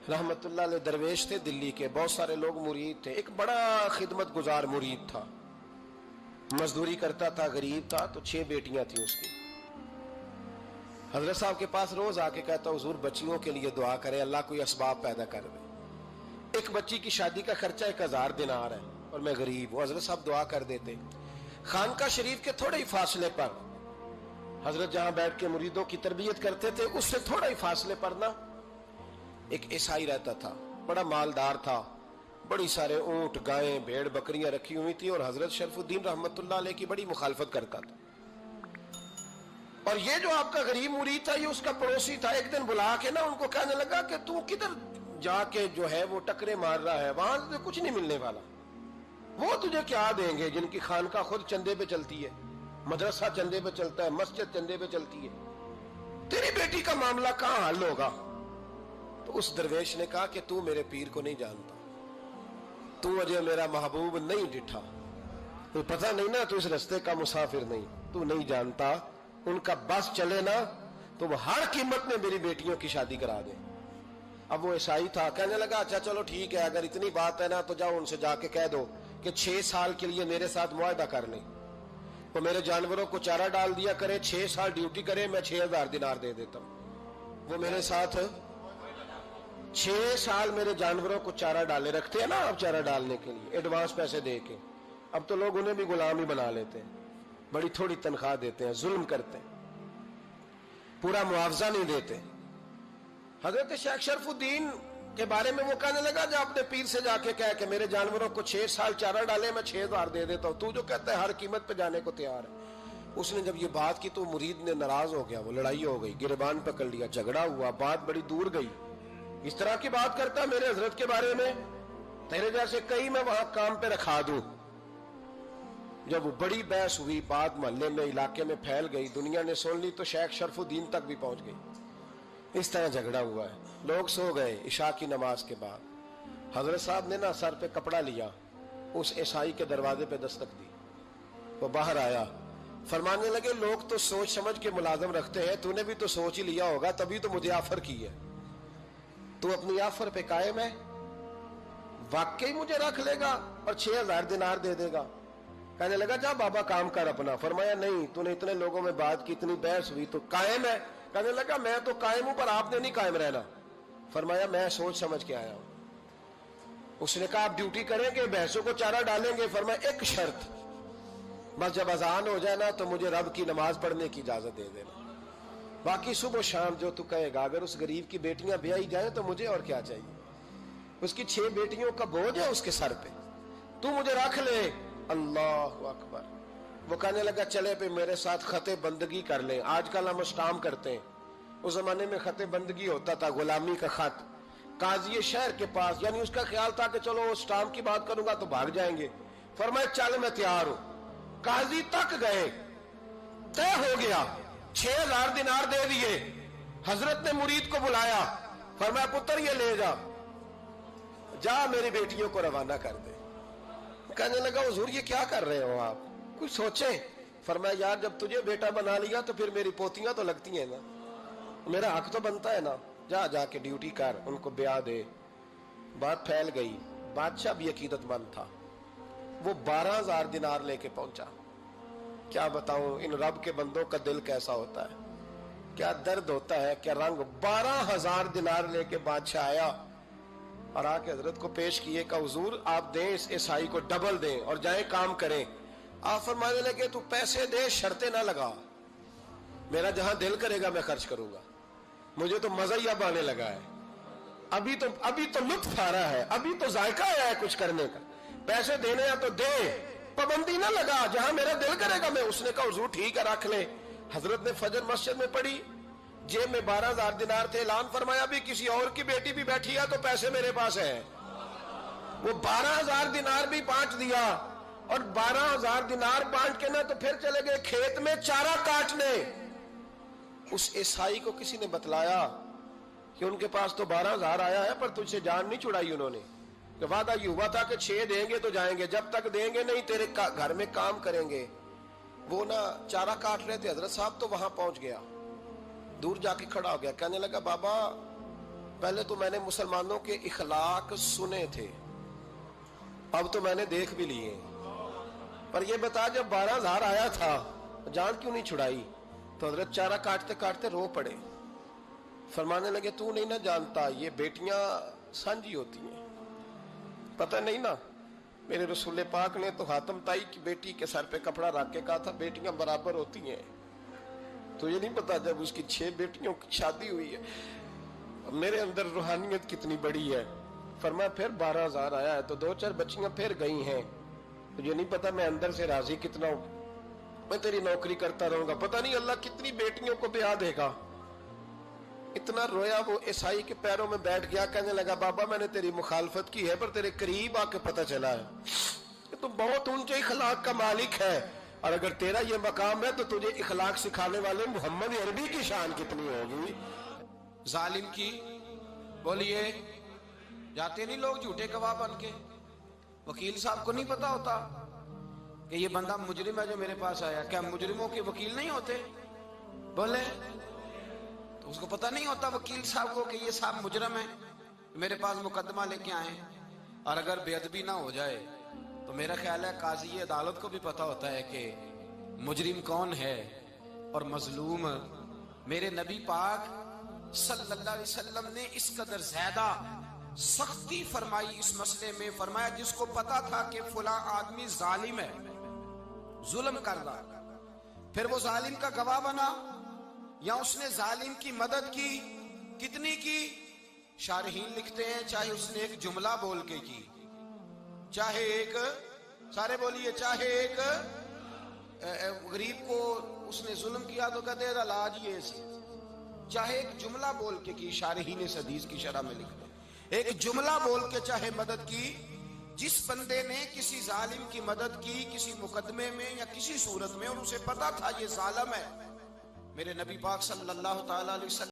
रहमतुल्लाह अलैह दरवेश थे दिल्ली के, बहुत सारे लोग मुरीद थे। एक बड़ा खिदमत गुजार मुरीद था, मजदूरी करता था, गरीब था, तो 6 बेटियां थी उसकी। हजरत साहब के पास रोज आके कहता, हुजूर बच्चियों के लिए दुआ करें, अल्लाह कोई असबाब पैदा कर दे। एक बच्ची की शादी का खर्चा 1000 दिनार है और मैं गरीब हूं। हजरत साहब दुआ कर देते। खानका शरीफ के थोड़े ही फासले पर, हजरत जहां बैठ के मुरीदों की तरबियत करते थे, उससे थोड़ा ही फासले पर ना एक ईसाई रहता था, बड़ा मालदार था, बड़ी सारे ऊंट, गायें, भेड़, बकरियां रखी हुई थी, और हजरत शरफुद्दीन रहमतुल्लाह अलैह की बड़ी मुखालफत करता था। और ये जो आपका गरीब मुरीद था, ये उसका पड़ोसी था। एक दिन बुला के ना उनको कहने लगा कि तू किधर जाके जो है वो टकरे मार रहा है, वहां से कुछ नहीं मिलने वाला। वो तुझे क्या देंगे जिनकी खानका खुद चंदे पे चलती है, मदरसा चंदे पे चलता है, मस्जिद चंदे पे चलती है, तेरी बेटी का मामला कहां हल होगा? तो उस दरवेश ने कहा कि तू मेरे पीर को नहीं जानता, तू अजय मेरा महबूब नहीं डिठा, तो पता नहीं ना, तू इस रस्ते का मुसाफिर नहीं, तू नहीं जानता, उनका बस चले ना तो वो हर कीमत में मेरी बेटियों की शादी करा दे। अब वो ईसाई था, कहने लगा अच्छा चलो ठीक है, अगर इतनी बात है ना तो जाओ उनसे जाके कह दो कि 6 साल के लिए मेरे साथ मुआहदा कर लें, तो मेरे जानवरों को चारा डाल दिया करे, 6 साल ड्यूटी करे, मैं 6000 दिनार दे देता हूं। वो मेरे साथ 6 साल मेरे जानवरों को चारा डाले, रखते हैं ना आप चारा डालने के लिए, एडवांस पैसे दे के। अब तो लोग उन्हें भी गुलाम ही बना लेते हैं, बड़ी थोड़ी तनख्वाह देते हैं, जुल्म करते हैं, पूरा मुआवजा नहीं देते। हजरत शेख शरफुद्दीन के बारे में वो कहने लगा, जब अपने पीर से जाके कह के मेरे जानवरों को 6 साल चारा डाले, मैं 6000 दे देता हूं, तू जो कहता है हर कीमत पे जाने को तैयार है। उसने जब ये बात की तो मुरीद ने नाराज हो गया, वो लड़ाई हो गई, गिरबान पकड़ लिया, झगड़ा हुआ, बात बड़ी दूर गई। इस तरह की बात करता मेरे हजरत के बारे में, तेरे जैसे कई मैं वहां काम पे रखा दूं। जब वो बड़ी बहस हुई, बात मोहल्ले में, इलाके में फैल गई, दुनिया ने सुन ली, तो शेख शरफुद्दीन तक भी पहुंच गई। इस तरह झगड़ा हुआ है। लोग सो गए इशा की नमाज के बाद। हजरत साहब ने ना सर पे कपड़ा लिया, उस ईसाई के दरवाजे पे दस्तक दी, वो बाहर आया, फरमाने लगे लोग तो सोच समझ के मुलाजम रखते हैं, तूने भी तो सोच ही लिया होगा, तभी तो मुझे ऑफर की है। तू अपनी ऑफर पे कायम है? वाकई मुझे रख लेगा और 6000 दिनार दे देगा? कहने लगा जा बाबा काम कर अपना। फरमाया नहीं, तूने इतने लोगों में बात की, इतनी बहस हुई, तो कायम है? कहने लगा मैं तो कायम हूं, पर आपने नहीं कायम रहना। फरमाया मैं सोच समझ के आया हूं। उसने कहा आप ड्यूटी करेंगे, भैंसों को चारा डालेंगे? फरमाया एक शर्त, बस जब अजान हो जाए ना तो मुझे रब की नमाज पढ़ने की इजाजत दे देना, बाकी सुबह शाम जो तू कहेगा। अगर उस गरीब की बेटियां ब्याही जाए तो मुझे और क्या चाहिए? उसकी 6 बेटियों का बोझ है उसके सर पे, तू मुझे रख ले। अल्लाह अकबर। वो कहने लगा चले पे मेरे साथ खते बंदगी कर ले। आजकल हम स्टाम करते हैं, उस जमाने में खते बंदगी होता था, गुलामी का खत, काजी शहर के पास, यानी उसका ख्याल था कि चलो स्टाम की बात करूंगा तो भाग जाएंगे। फरमाया चल मैं तैयार हूं। काजी तक गए, तय हो गया, 6000 दिनार दे दिए। हजरत ने मुरीद को बुलाया, फरमाया पुत्र ये ले जा, जा मेरी बेटियों को रवाना कर दे। कहने लगा हुजूर ये क्या कर रहे हो आप, कुछ सोचे? फरमाया यार जब तुझे बेटा बना लिया तो फिर मेरी पोतियां तो लगती हैं ना, मेरा हक तो बनता है ना, जा जाके ड्यूटी कर, उनको ब्याह दे। बात फैल गई। बादशाह भी अकीदतमंद था, वो 12000 दिनार लेके पहुंचा। क्या बताऊं इन रब के बंदों का दिल कैसा होता है, क्या दर्द होता है, क्या रंग। 12000 दिनार लेके बादशाह आया और आके हजरत को पेश किए का हुजूर आप दें इस ईसाई को, डबल दें और जाए काम करें। आप फरमाने लगे तू पैसे दे, शर्तें ना लगा, मेरा जहां दिल करेगा मैं खर्च करूंगा। मुझे तो मजा ही अब आने लगा है, अभी तो लुत्फ आ रहा है, अभी तो जायका आया है कुछ करने का। पैसे देने हैं तो दे, पाबंदी ना लगा, जहां मेरा दिल करेगा मैं। उसने कहा हुजूर ठीक है रख ले। हजरत ने फजर मस्जिद में पढ़ी, जेब में 12000 दिनार थे, ऐलान फरमाया भी किसी और की बेटी भी बैठी है तो पैसे मेरे पास है। वो 12000 दिनार भी बांट दिया, और 12000 दिनार बांट के ना तो फिर चले गए खेत में चारा काटने। उस ईसाई को किसी ने बतलाया कि उनके पास तो 12000 आया है, पर तुझसे जान नहीं छुड़ाई उन्होंने। कि वादा ये हुआ था कि 6 देंगे तो जाएंगे, जब तक देंगे नहीं तेरे घर में काम करेंगे। वो ना चारा काट रहे थे, हजरत साहब तो वहां पहुंच गया, दूर जाके खड़ा हो गया, कहने लगा बाबा پہلے تو میں نے مسلمانوں کے اخلاق سنے تھے، اب تو میں نے دیکھ بھی لیے، پر یہ بتا جب 12,000 آیا تھا جان کیوں نہیں چھڑائی؟ تو حضرت چارہ کاٹتے کاٹتے رو پڑے، فرمانے لگے تو نہیں نہ جانتا یہ بیٹیاں سانجھی ہوتی ہیں، پتہ نہیں نا، میرے رسول پاک نے تو حاتم تائی کی بیٹی کے سر پہ کپڑا رکھ کے کہا تھا بیٹیاں برابر ہوتی ہیں، تو یہ نہیں پتا جب اس کی 6 بیٹیوں کی شادی ہوئی ہے میرے اندر روحانیت کتنی بڑی ہے۔ فرمایا پھر 12,000 آیا ہے تو 2-4 بچیاں پھر گئی ہیں، تجھے نہیں پتا میں اندر سے راضی کتنا ہوں، میں تیری نوکری کرتا رہوں گا، پتہ نہیں اللہ کتنی بیٹیوں کو بیاہ دے گا۔ اتنا رویا وہ عیسائی کے پیروں میں بیٹھ گیا، کہنے لگا بابا میں نے تیری مخالفت کی ہے پر تیرے قریب آ کے پتہ چلا ہے کہ تو بہت اونچے اخلاق کا مالک ہے، اور اگر تیرا یہ مقام ہے تو تجھے اخلاق سکھانے والے محمد عربی کی شان کتنی ہوگی۔ ظالم کی بولیے جاتے نہیں لوگ جھوٹے گواہ بن کے، وکیل صاحب کو نہیں پتا ہوتا کہ یہ بندہ مجرم ہے جو میرے پاس آیا، کیا مجرموں کے وکیل نہیں ہوتے؟ بولے تو اس کو پتہ نہیں ہوتا وکیل صاحب کو کہ یہ صاحب مجرم ہے، میرے پاس مقدمہ لے کے آئے، اور اگر بے ادبی نہ ہو جائے تو میرا خیال ہے قاضی عدالت کو بھی پتا ہوتا ہے کہ مجرم کون ہے اور مظلوم۔ میرے نبی پاک صلی اللہ علیہ وسلم نے اس قدر زیادہ سختی فرمائی اس مسئلے میں، فرمایا جس کو پتا تھا کہ فلاں آدمی ظالم ہے، ظلم کر رہا، پھر وہ ظالم کا گواہ بنا یا اس نے ظالم کی مدد کی، کتنی کی؟ شارحین لکھتے ہیں چاہے اس نے ایک جملہ بول کے کی، چاہے ایک، سارے بولیے، چاہے ایک غریب کو اس نے ظلم کیا تو کہتے ہیں علاج یہ سی، چاہے ایک جملہ بول کے کی، شارحین اس حدیث کی شرح میں لکھتے ہیں ایک جملہ بول کے چاہے مدد کی، جس بندے نے کسی ظالم کی مدد کی کسی مقدمے میں یا کسی صورت میں اور اسے پتا تھا یہ ظالم ہے، میرے نبی پاک صلی اللہ تعالی علیہ وسلم